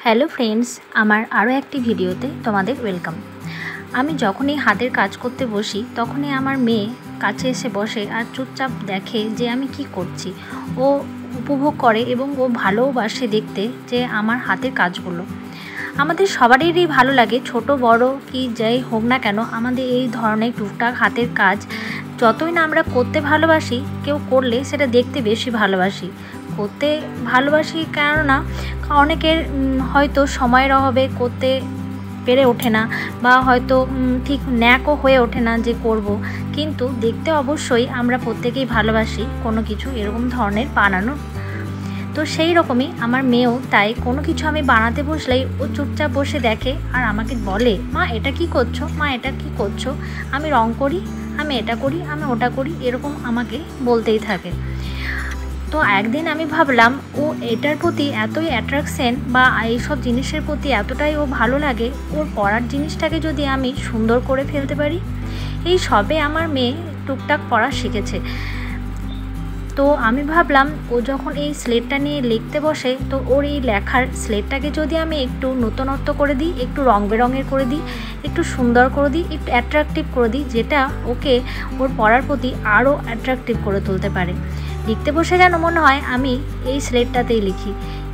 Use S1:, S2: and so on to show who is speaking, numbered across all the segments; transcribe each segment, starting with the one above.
S1: Hello friends, আমার আরও একটি ভিডিওতে তোমাদের ওয়েলকাম। আমি যখনই হাতের কাজ করতে বসি তখনই আমার মেয়ে কাছে এসে বসে আর চুপচাপ দেখে যে আমি কি করছি। ও উপভোগ করে এবং ও ভালোবাসে দেখতে যে আমার হাতের কাজগুলো। আমাদের সবারই ভালো লাগে, ছোট বড় কি যাই হোক না কেন, আমাদের এই ধরনের টুকটাক হাতের কাজ যতই না আমরা করতে ভালোবাসি, কেউ করলে সেটা দেখতে বেশি ভালোবাসি। করতে ভালোবাসি কেননা অনেকের হয়তো সময়ের অভাবে করতে পেরে ওঠে না, বা হয়তো ঠিক ন্যাকও হয়ে ওঠে না যে করব, কিন্তু দেখতে অবশ্যই আমরা প্রত্যেকেই ভালোবাসি কোনো কিছু এরকম ধরনের বানানো। তো সেই রকমই আমার মেয়েও তাই, কোনো কিছু আমি বানাতে বসলেই ও চুপচাপ বসে দেখে আর আমাকে বলে, মা এটা কি করছো, মা এটা কি করছো, আমি রং করি, আমি এটা করি, আমি ওটা করি, এরকম আমাকে বলতেই থাকে। তো একদিন আমি ভাবলাম ও এটার প্রতি এতই অ্যাট্রাকশন বা এইসব জিনিসের প্রতি এতটাই ও ভালো লাগে, ওর পড়ার জিনিসটাকে যদি আমি সুন্দর করে ফেলতে পারি। এই সবে আমার মেয়ে টুকটাক পড়া শিখেছে, তো আমি ভাবলাম ও যখন এই স্লেটটা নিয়ে লিখতে বসে, তো ওর এই লেখার স্লেটটাকে যদি আমি একটু নতুনত্ব করে দিই, একটু রং বেরঙের করে দিই, একটু সুন্দর করে দিই, একটু অ্যাট্রাকটিভ করে দিই, যেটা ওকে ওর পড়ার প্রতি আরও অ্যাট্রাকটিভ করে তুলতে পারে। লিখতে বসে যেন মনে হয় আমি এই স্লেটটাতেই লিখি।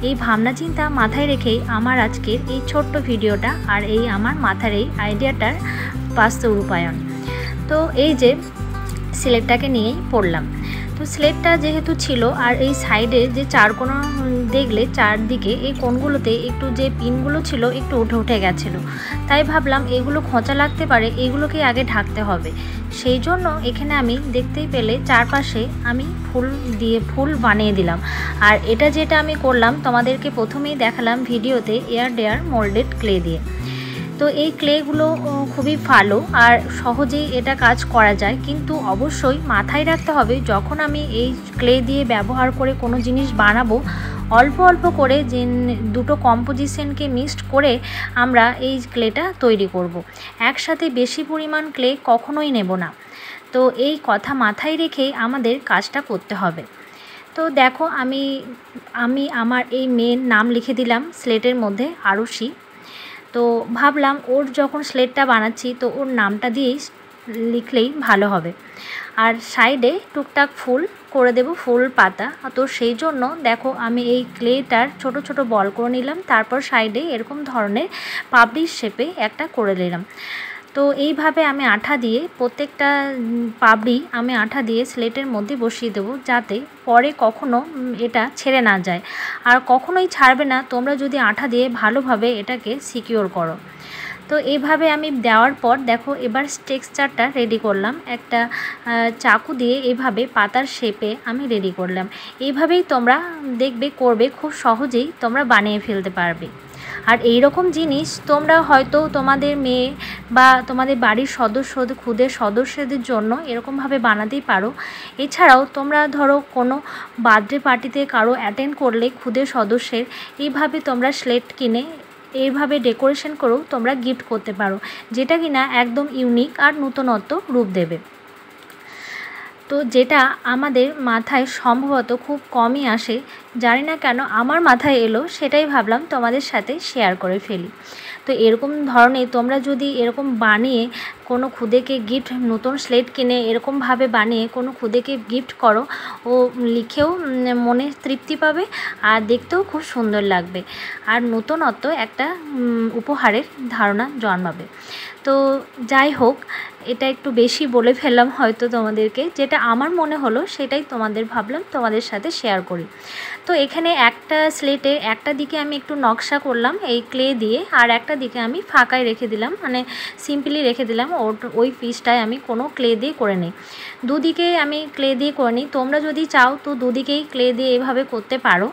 S1: এই ভাবনা চিন্তা মাথায় রেখেই আমার আজকের এই ছোট্ট ভিডিওটা আর এই আমার মাথার এই আইডিয়াটার বাস্তব রূপায়ণ। তো এই যে স্লেটটাকে নিয়েই পড়লাম। তো স্লেটটা যেহেতু ছিল আর এই সাইডে যে চারকোনা দেখলে চারদিকে এই কোণগুলোতে একটু যে পিনগুলো ছিল একটু উঠে উঠে গেছিলো, তাই ভাবলাম এগুলো খোঁচা লাগতে পারে, এগুলোকে আগে ঢাকতে হবে। সেই জন্য এখানে আমি দেখতেই পেলে চারপাশে আমি ফুল বানিয়ে দিলাম। আর এটা যেটা আমি করলাম তোমাদেরকে প্রথমেই দেখালাম ভিডিওতে, এয়ার মোল্ডেড ক্লে দিয়ে। তো এই ক্লেগুলো খুবই ভালো আর সহজেই এটা কাজ করা যায়, কিন্তু অবশ্যই মাথায় রাখতে হবে যখন আমি এই ক্লে দিয়ে ব্যবহার করে কোনো জিনিস বানাবো, অল্প অল্প করে যে দুটো কম্পোজিশনকে মিক্সড করে আমরা এই ক্লেটা তৈরি করব। একসাথে বেশি পরিমাণ ক্লে কখনোই নেব না। তো এই কথা মাথায় রেখেই আমাদের কাজটা করতে হবে। তো দেখো আমি আমার এই মেয়ের নাম লিখে দিলাম স্লেটের মধ্যে, আরুষি। তো ভাবলাম ওর যখন স্লেটটা বানাচ্ছি তো ওর নামটা দিয়েই লিখলেই ভালো হবে। আর সাইডে টুকটাক ফুল করে দেব, ফুল পাতা। তো সেই জন্য দেখো আমি এই ক্লেটার ছোট ছোট বল করে নিলাম, তারপর সাইডে এরকম ধরনের পাপড়ির শেপে একটা করে নিলাম। তো এইভাবে আমি আঠা দিয়ে প্রত্যেকটা পাপড়ি আমি আঠা দিয়ে স্লেটের মধ্যে বসিয়ে দেবো, যাতে পরে কখনো এটা ছেড়ে না যায়। আর কখনোই ছাড়বে না তোমরা যদি আঠা দিয়ে ভালোভাবে এটাকে সিকিওর করো। তো এইভাবে আমি দেওয়ার পর দেখো এবার টেক্সচারটা রেডি করলাম, একটা চাকু দিয়ে এইভাবে পাতার শেপে আমি রেডি করলাম। এইভাবেই তোমরা দেখবে করবে, খুব সহজেই তোমরা বানিয়ে ফেলতে পারবে। আর এই রকম জিনিস তোমরা হয়তো তোমাদের মেয়ে বা তোমাদের বাড়ির ক্ষুদে সদস্যদের জন্য এরকমভাবে বানাতেই পারো। এছাড়াও তোমরা ধরো কোনো বার্থডে পার্টিতে কারো অ্যাটেন্ড করলে ক্ষুদে সদস্যের, এইভাবে তোমরা স্লেট কিনে এইভাবে ডেকোরেশন করেও তোমরা গিফট করতে পারো, যেটা কিনা একদম ইউনিক আর নূতনত্ব রূপ দেবে। তো যেটা আমাদের মাথায় সম্ভবত খুব কমই আসে, জানি না কেন আমার মাথায় এলো, সেটাই ভাবলাম তোমাদের সাথে শেয়ার করে ফেলি। তো এরকম ধরনের তোমরা যদি এরকম বানিয়ে কোনো ক্ষুদেকে গিফট, নতুন স্লেট কিনে এরকমভাবে বানিয়ে কোনো ক্ষুদেকে গিফট করো, ও লিখেও মনে তৃপ্তি পাবে আর দেখতেও খুব সুন্দর লাগবে, আর নতুনত্ব একটা উপহারের ধারণা জন্মাবে। তো যাই হোক, এটা একটু বেশি বলে ফেললাম হয়তো তোমাদেরকে, যেটা আমার মনে হলো সেটাই ভাবলাম তোমাদের সাথে শেয়ার করি। তো এখানে একটা স্লেটে একটা দিকে আমি একটু নকশা করলাম এই ক্লে দিয়ে, আর একটা দিকে আমি ফাঁকায় রেখে দিলাম, মানে সিম্পলি রেখে দিলাম, ওই পিসটায় আমি কোনো ক্লে দিয়ে করে নিই। দুদিকে আমি ক্লে দিয়ে করে নিই, তোমরা যদি চাও তো দুদিকেই ক্লে দিয়ে এভাবে করতে পারো,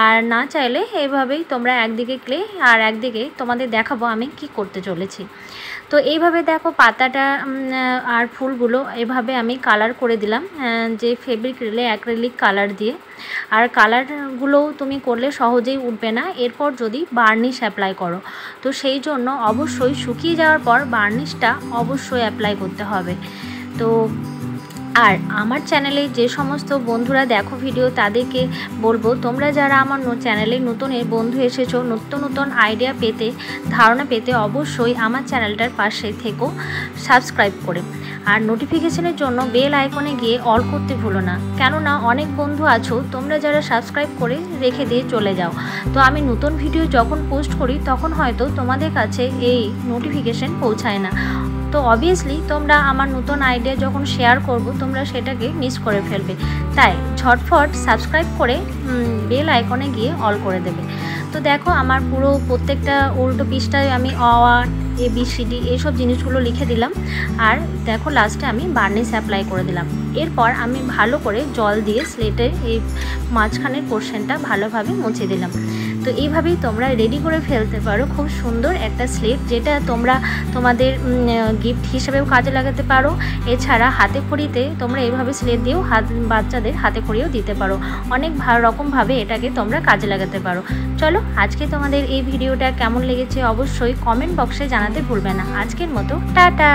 S1: আর না চাইলে এভাবেই তোমরা একদিকে ক্লে আর একদিকে তোমাদের দেখাবো আমি কি করতে চলেছি। তো এইভাবে দেখো পাতাটা আর ফুলগুলো এভাবে আমি কালার করে দিলাম, যে ফেব্রিক রিলে অ্যাক্রিলিক কালার দিয়ে। আর কালারগুলোও তুমি করলে সহজেই উঠবে না এরপর যদি বার্নিশ অ্যাপ্লাই করো, তো সেই জন্য অবশ্যই শুকিয়ে যাওয়ার পর বার্নিশটা অবশ্যই অ্যাপ্লাই করতে হবে। তো আর আমার চ্যানেলে যে সমস্ত বন্ধুরা দেখো ভিডিও তাদেরকে বলবো, তোমরা যারা আমার চ্যানেলে নতুন বন্ধু এসেছো, নতুন আইডিয়া পেতে, ধারণা পেতে অবশ্যই আমার চ্যানেলটার পাশে থেকো সাবস্ক্রাইব করে। আর নোটিফিকেশনের জন্য বেল আইকনে গিয়ে অল করতে ভুলো না, কেননা অনেক বন্ধু আছো তোমরা যারা সাবস্ক্রাইব করে রেখে দিয়ে চলে যাও। তো আমি নতুন ভিডিও যখন পোস্ট করি তখন হয়তো তোমাদের কাছে এই নোটিফিকেশন পৌঁছায় না। তো অবভিয়াসলি তোমরা আমার নতুন আইডিয়া যখন শেয়ার করব তোমরা সেটাকে মিস করে ফেলবে, তাই ঝটফট সাবস্ক্রাইব করে বেল আইকনে গিয়ে অল করে দেবে। তো দেখো আমার পুরো প্রত্যেকটা উল্টো পৃষ্ঠায় আমি অ আ ABCD এইসব জিনিসগুলো লিখে দিলাম। আর দেখো লাস্টে আমি বার্নিশ অ্যাপ্লাই করে দিলাম। এরপর আমি ভালো করে জল দিয়ে স্লেটে এই মাঝখানের পোর্শনটা ভালোভাবে মুছে দিলাম। তো এইভাবেই তোমরা রেডি করে ফেলতে পারো খুব সুন্দর একটা স্লেট, যেটা তোমরা তোমাদের গিফট হিসেবেও কাজে লাগাতে পারো। এছাড়া হাতে খড়িতে তোমরা এইভাবে স্লেট দিয়েও বাচ্চাদের হাতে খড়িও দিতে পারো। অনেক রকমভাবে এটাকে তোমরা কাজে লাগাতে পারো। চলো আজকে তোমাদের এই ভিডিওটা কেমন লেগেছে অবশ্যই কমেন্ট বক্সে জানাতে ভুলবে না। আজকের মতো টাটা।